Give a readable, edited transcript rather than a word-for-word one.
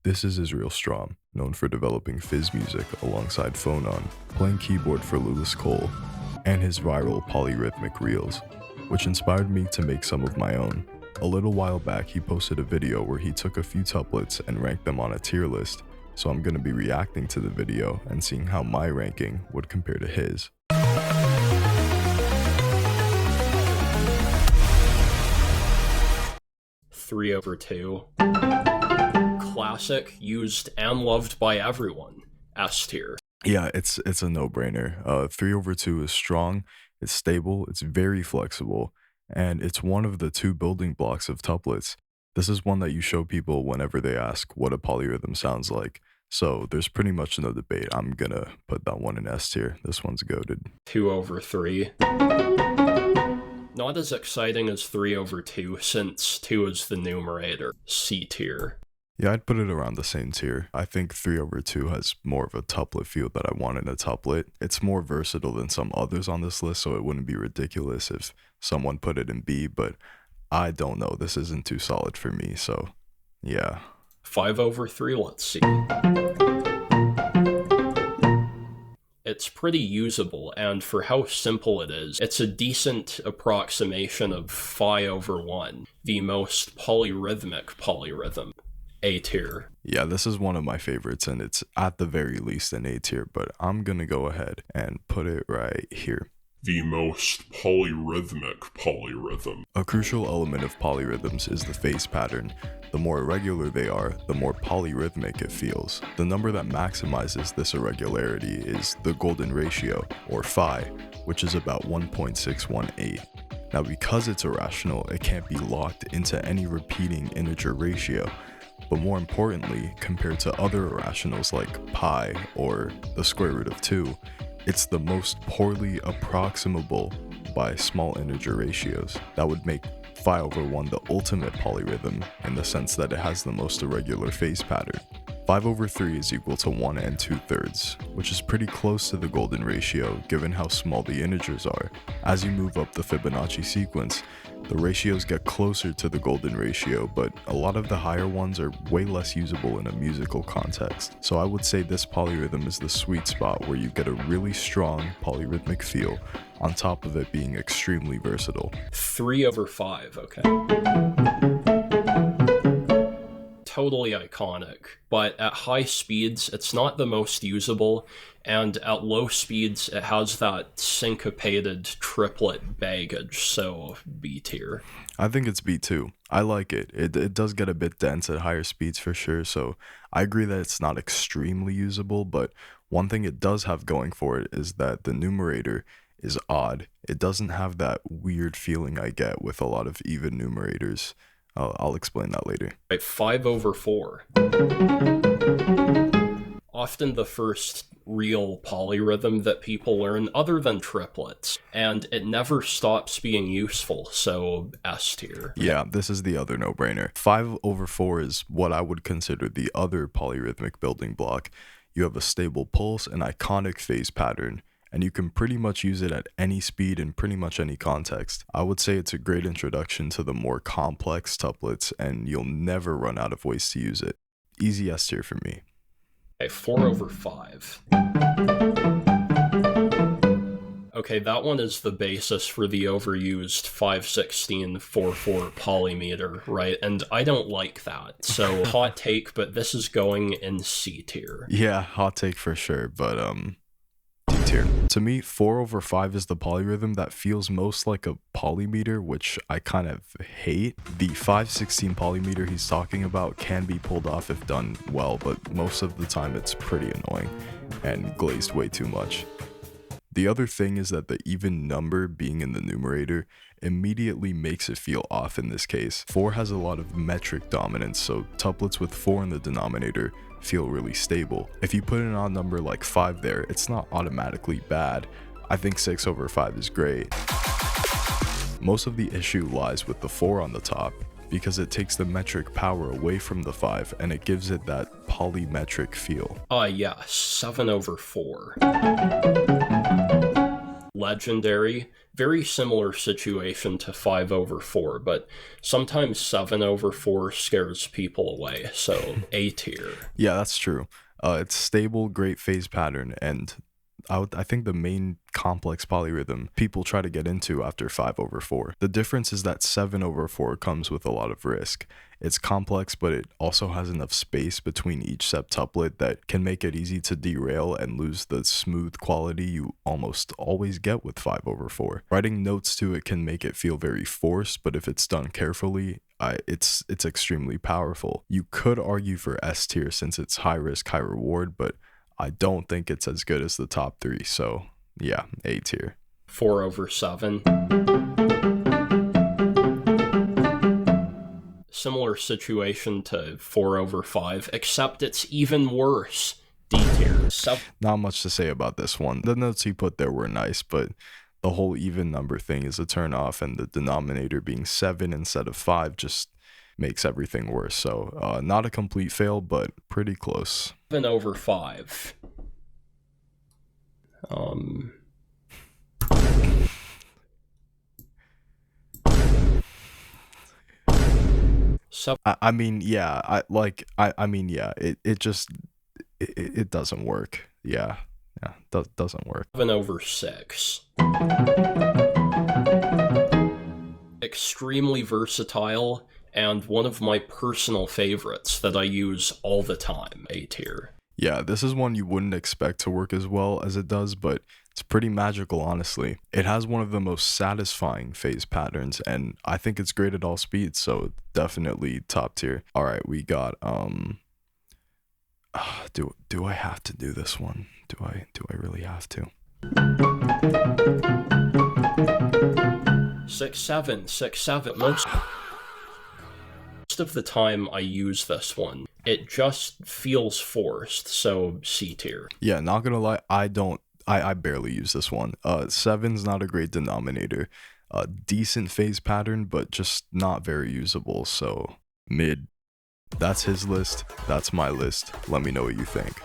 This is Israel Strom, known for developing fizz music alongside Phonon, playing keyboard for Lewis Cole, and his viral polyrhythmic reels, which inspired me to make some of my own. A little while back, he posted a video where he took a few tuplets and ranked them on a tier list, so I'm going to be reacting to the video and seeing how my ranking would compare to his. 3/2. Classic, used and loved by everyone. S tier. Yeah, it's a no-brainer. 3/2 is strong, it's stable, it's very flexible, and it's one of the two building blocks of tuplets. This is one that you show people whenever they ask what a polyrhythm sounds like. So there's pretty much no debate. I'm gonna put that one in S tier. This one's goated. 2/3. Not as exciting as 3/2 since 2 is the numerator. C tier. Yeah, I'd put it around the same tier. I think 3/2 has more of a tuplet feel that I want in a tuplet. It's more versatile than some others on this list, so it wouldn't be ridiculous if someone put it in B, but I don't know. This isn't too solid for me, so yeah. 5/3, let's see. It's pretty usable, and for how simple it is, it's a decent approximation of Phi/1, the most polyrhythmic polyrhythm. A tier. Yeah, this is one of my favorites, and it's at the very least an A tier, but I'm gonna go ahead and put it right here. The most polyrhythmic polyrhythm. A crucial element of polyrhythms is the phase pattern. The more irregular they are, the more polyrhythmic it feels. The number that maximizes this irregularity is the golden ratio, or phi, which is about 1.618. Now, because it's irrational, it can't be locked into any repeating integer ratio. But more importantly, compared to other irrationals like pi or the square root of 2, it's the most poorly approximable by small integer ratios. That would make Phi/1 the ultimate polyrhythm in the sense that it has the most irregular phase pattern. 5/3 is equal to 1 2/3, which is pretty close to the golden ratio given how small the integers are. As you move up the Fibonacci sequence, the ratios get closer to the golden ratio, but a lot of the higher ones are way less usable in a musical context. So I would say this polyrhythm is the sweet spot where you get a really strong polyrhythmic feel, on top of it being extremely versatile. 3/5, okay. Totally iconic, but at high speeds, it's not the most usable, and at low speeds, it has that syncopated triplet baggage, so B tier. I think it's B too. I like it. It does get a bit dense at higher speeds for sure, so I agree that it's not extremely usable, but one thing it does have going for it is that the numerator is odd. It doesn't have that weird feeling I get with a lot of even numerators. I'll explain that later. Right, 5/4. Often the first real polyrhythm that people learn other than triplets, and it never stops being useful, so S tier. Yeah, this is the other no-brainer. 5/4 is what I would consider the other polyrhythmic building block. You have a stable pulse, an iconic phase pattern, and you can pretty much use it at any speed in pretty much any context. I would say it's a great introduction to the more complex tuplets, and you'll never run out of ways to use it. Easy S tier for me. Okay, 4/5. Okay, that one is the basis for the overused 5/16/4/4 polymeter, right? And I don't like that. So hot take, but this is going in C tier. Yeah, hot take for sure, but D tier. To me, 4/5 is the polyrhythm that feels most like a polymeter, which I kind of hate. The 5/16 polymeter he's talking about can be pulled off if done well, but most of the time it's pretty annoying and glazed way too much. The other thing is that the even number being in the numerator immediately makes it feel off in this case. 4 has a lot of metric dominance, so tuplets with 4 in the denominator feel really stable. If you put an odd number like 5 there, it's not automatically bad. I think 6/5 is great. Most of the issue lies with the 4 on the top, because it takes the metric power away from the 5 and it gives it that polymetric feel. Yeah, 7/4. legendary. Very similar situation to 5/4, but sometimes 7/4 scares people away, so A tier. Yeah, that's true. It's stable, great phase pattern, and I think the main complex polyrhythm people try to get into after 5/4. The difference is that 7/4 comes with a lot of risk. It's complex, but it also has enough space between each septuplet that can make it easy to derail and lose the smooth quality you almost always get with 5/4. Writing notes to it can make it feel very forced, but if it's done carefully, it's extremely powerful. You could argue for S tier since it's high risk, high reward, but I don't think it's as good as the top three, so yeah, A tier. 4/7. Similar situation to 4/5, except it's even worse. D tier. Not much to say about this one. The notes he put there were nice, but the whole even number thing is a turn off, and the denominator being 7 instead of 5 just makes everything worse. So not a complete fail, but pretty close. 7/5. I mean, yeah, I mean, yeah, it doesn't work. Yeah, doesn't work. 7/6. Extremely versatile, and one of my personal favorites that I use all the time. A tier. Yeah, this is one you wouldn't expect to work as well as it does, but it's pretty magical, honestly. It has one of the most satisfying phase patterns, and I think it's great at all speeds, so definitely top tier. All right, we got do I have to do this one? Do I really have to? 6/7, 6/7. Most of the time I use this one. It just feels forced, so C tier. Yeah, not gonna lie, I barely use this one. 7's not a great denominator. Decent phase pattern, but just not very usable, so mid. That's his list, that's my list. Let me know what you think.